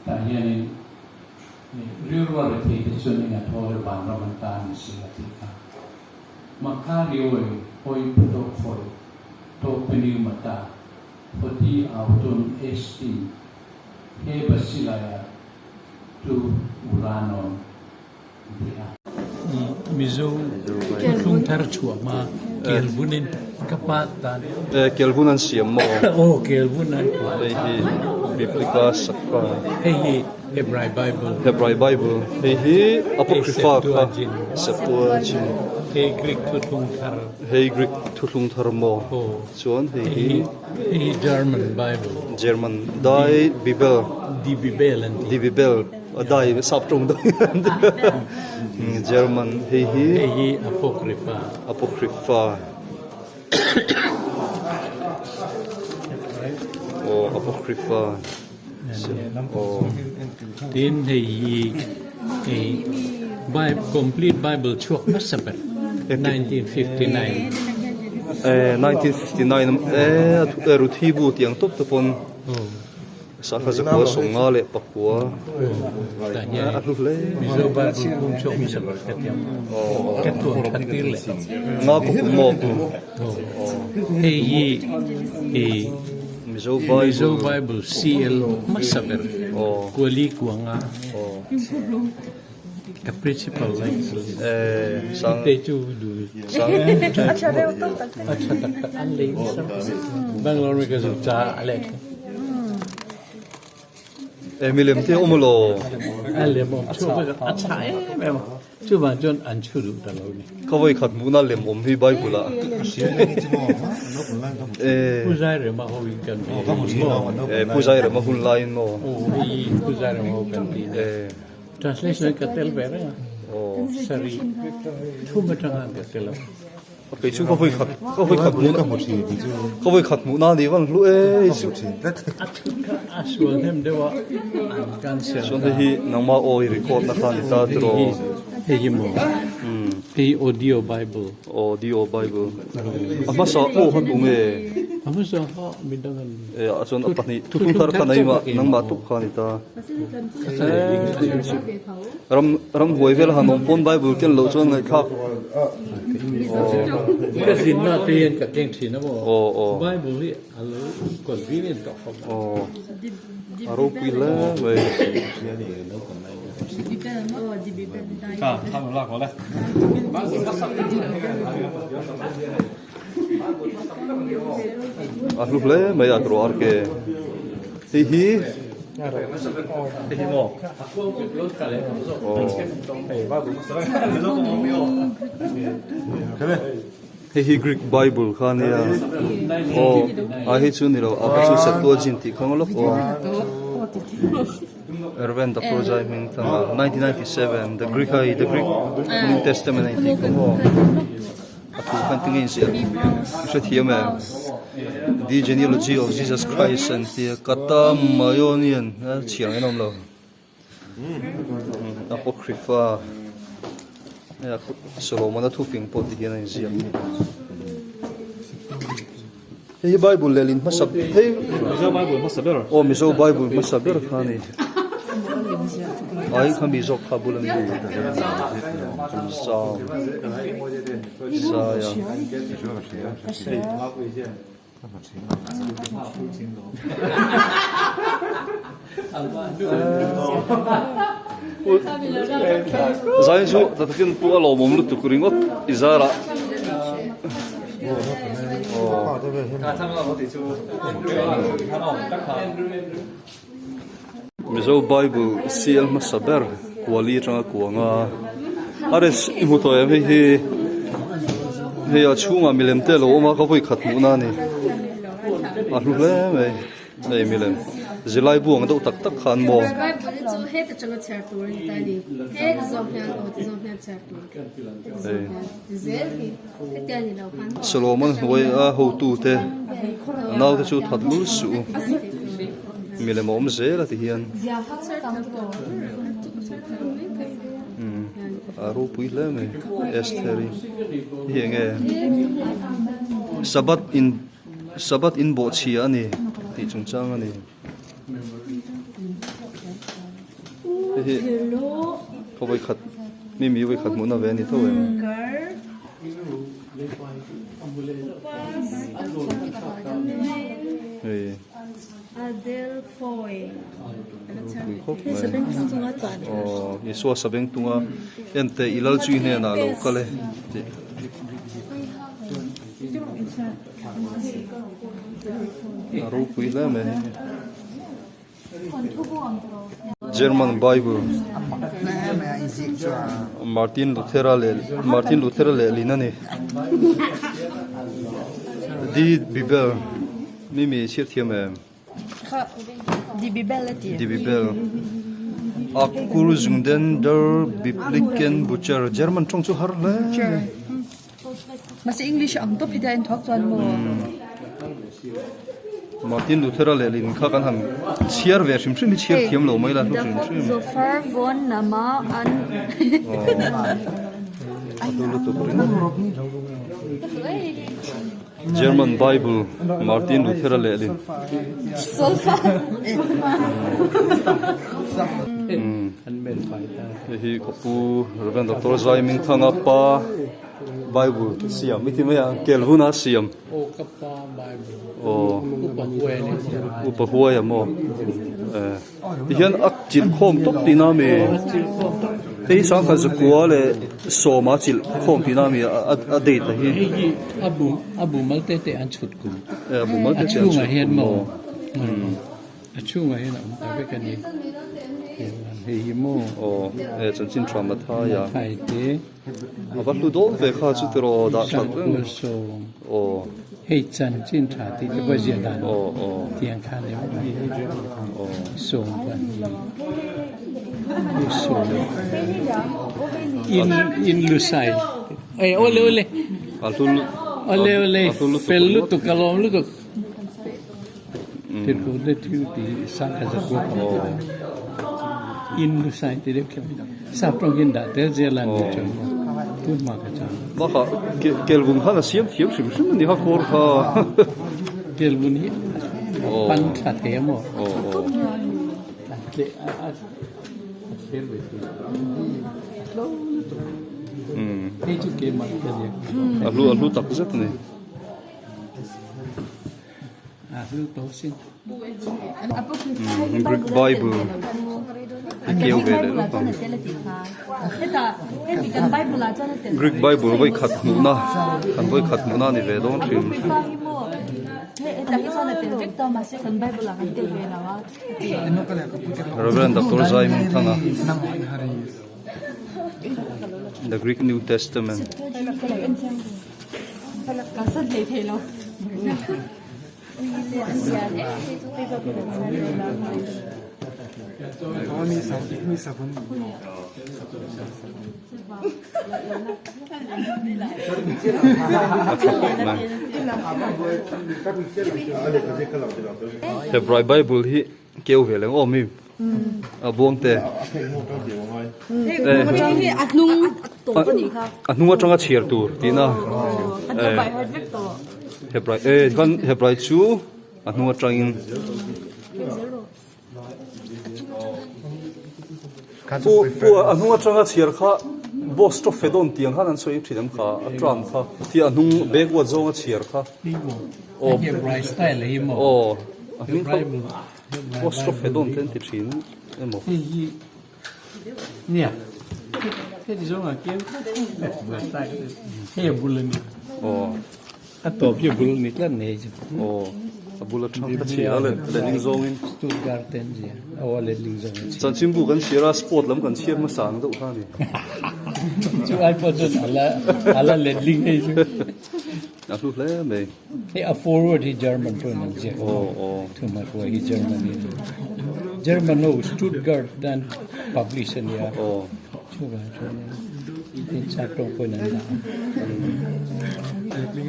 ta hian riwa re thi te chun ina thor ban ro man ta ni si ati ka makha riwa hoi puto khoi to peni mata poti autun esti he basilaya tu uranon dia mizo tung tar chua ma kelbunin kapatan kelbunan siam mo oh kelbunan hi biblika sakpa Hebrew Bible hi apocrypha ka Septuagint Greek thutlung thar mo chuan hi German dai Bibel dai saptung do German hi apocrypha apocrypha tin complete Bible chuak masabat 1959 ruthi bu tiang top tapon sa khaza ko songa le pakwa atlu le mizo ba kum chuak masabat katyam katun khatir le nga ko mo Mizo Bible CL masaber kuali kuanga ka principal like sang teju du sang acha tak anle Bangalore me ka cha ale Emilem te omulo ale mo chuba acha memo chuba jon anchuru daloni kawai khat muna lem om hi Bible puzai re ma ho kan puzai re ma hun line no puzai re ma ho kan translation ka tel bere sari thuma tanga ka tel okay chu kawai khat muna ni wang lu chu aswal hem dewa kan se so hi nangma o record na khan ta tro audio Bible ama sa o han unge amasa ha bidangan achon apani tutung thar khanai ma nang ma tu khani ta ram hoivel hanom pon Bible ken lo chon ngai khak ka sinna ten ka keng thina mo Bible hi alo convenient ka aro pila we tham lạc vào đây atlu le mai atro arke hi mo hi Greek Bible khania a hi chu ni ro a chu Septuagint ti khanglo Erwin the Projai Ming 1997 the Greek New Testament I think atu kan tingin siya siya thiame the genealogy of Jesus Christ and the katam mayonian chiang enom lo apocrypha Solomon atu ping pot diyan ay siya hey Bible lelin masab hey mizo Bible masaber khani ai khan bi zok khabulan du sa ya zain su tatakin pu alo momlu tukuringot izara mizo Bible CL masaber kuali tanga kuanga ares imuto he achunga milemte lo ma ka voi khat muna ni ahlule me milem zilai buang do tak tak khan mo he ta changa char tur ni tali he zomhan char tur zel hi etani lo khan Solomon hoi a ho tu te naw te chu thatlu su milem om zela ti hian aro puile me esteri hienge sabat in bo chi ani ti chungchang ani Hello.เขาไปขัดมีไปขัดหมุนเอาแวนนี่เท่าไหร่ Girl. Adelphoi. ครบไหม Sabeng sunga tan. อ๋อยี่สัวสเปงตุงอ่ะเอ็นเตอีลาจุยเนี่ยน่าลูกก็เลยรู้คุยแล้วไหม German Bible Martin Luther le lina ni di Bibel mi sir thiam em Die Bibelity. di Bibel Akul zungden der Bibliken Butcher German trong chu har le Mas English am top hida in talk chuan mo. Martin Luther le lin kha kan ham chiar ve shim shim chiar thiam lo mai la lu shim shim So far von nama an German Bible Martin Luther le lin so far. อันเป็นไฟตา hi kapu Reverend Dr. Zaiming thanga pa Bible siam mi thima ya kelhuna siam โอ้กับปาไบเบิล o อุปหัวเนี่ย upa huwa ya mo ti hian ak chil khom top tina me te sang kha zakua le so ma chil khom tina me a de ta hi ไอ้ยี่อับูมัลเตเตอันชุดกู bu ma อั te ชู cha มาเห็นโมอัชูมาเห็นอ่ะแต่ไปกันนี่เห็นมันเฮียโม o chan chin trauma tha ya ไทยเต ava lu dol ve kha chu tro da สั thak งกุโซ o ให้จันจินชาติที่ว่าเจียดัน o เตียงคานเลยส่งไปส่งอินลูไซเอ้ยโอเลโอเล alul โอเลโอเลเฟลลุตุกะลอมลุกที่กูได้ที่ที่สังกัดกูอินลูไซที่เรียกกันซาปรองกินดาเตเจลันเดจงพูดมากจัง ma kha kelbum kha na siam thiam shim shim ni ha kor kha เกลบุนีปันสัตเทม o เดอะเชลเวทีให้จุเกมันเดียว alu tak zat ni ลูกโตสิ Greek Bible kêu về đấy lúc đó Greek Bible với khát muna khăn với khát muna này về đó thì Reverend Dr. Zaiming thanga The Greek New Testament Hebrew Bible hi kêu về lên ôm im buông tê nung trong cái chiar tu tí na Hebrew chú nung trong in pu nung trong cái chiar kha boss to fedon tiang kha nan soi thidam kha atran kha ti nung backward zone chiar kha นี่โมโอ้เฮียไบรสไตล์เลยโม o ไบรบุล boss to fedon ten ti thin emo เนี่ยเฮียที่ส่งอ่ะเกี่ยวแบบไบรสไตล์เฮียบุลนี่ o ถ้าตบเฮียบุลนี่ก็เนี่ยจ้ะ o abula thang ta chia le ling zong in สตูดการ์เทนเจียเอาอะไรลิงจัง chan chimbu kan chia sport lam kan chia ma sang do kha ni จู่ไอ้พอจะอะไรเล่นลิงให้จู่ alu le me เฮีย forward ที่ German ตัวนั้นเจ้ะ o ถึงมาตัวที่ German โน้ Stuttgart ดัน publisher เนี่ย o ช่วยที่ชาตรงคนนั้นนะ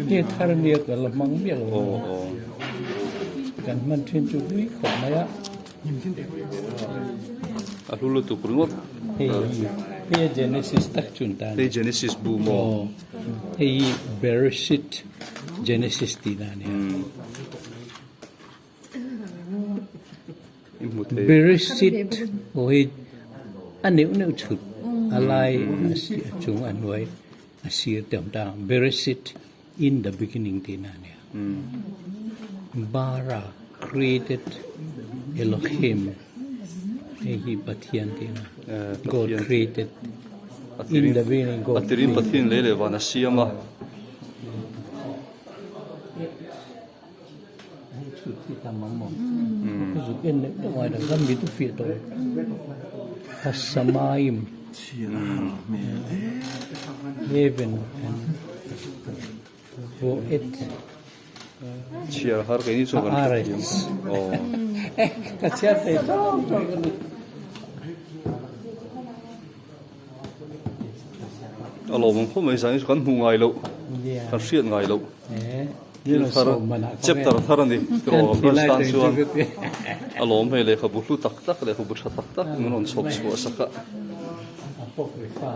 เฮียทาร์เนียก็ละมังเบี้ยล o กันมันทิ้งจุดนี้ของมายะ alu lu tu prungot เฮีย Genesis ตักจุนตา te Genesis bu mo เฮีย Bereshit Genesis ตีนาเนี่ย imut Bereshit oi aneu chut alai chung anwai asir temtang Bereshit in the beginning tinania bara created Elohim ehi pathian tina God created in the beginning God Atirin pathin lele wana siama suci tamamong kuzuken ngoài da gambi tu fi to hasamaim heaven and voet chia har ke ni so kan Haaretz. oh kasiate to alo mong ko mai sang kan hu ngai lo yeah kan riat ngai lo you thar chep tar thar ni tro prostan chuan yeah alo me le khabu hlu tak tak le khabu tha tak tak ngon chop chua saka apok we fa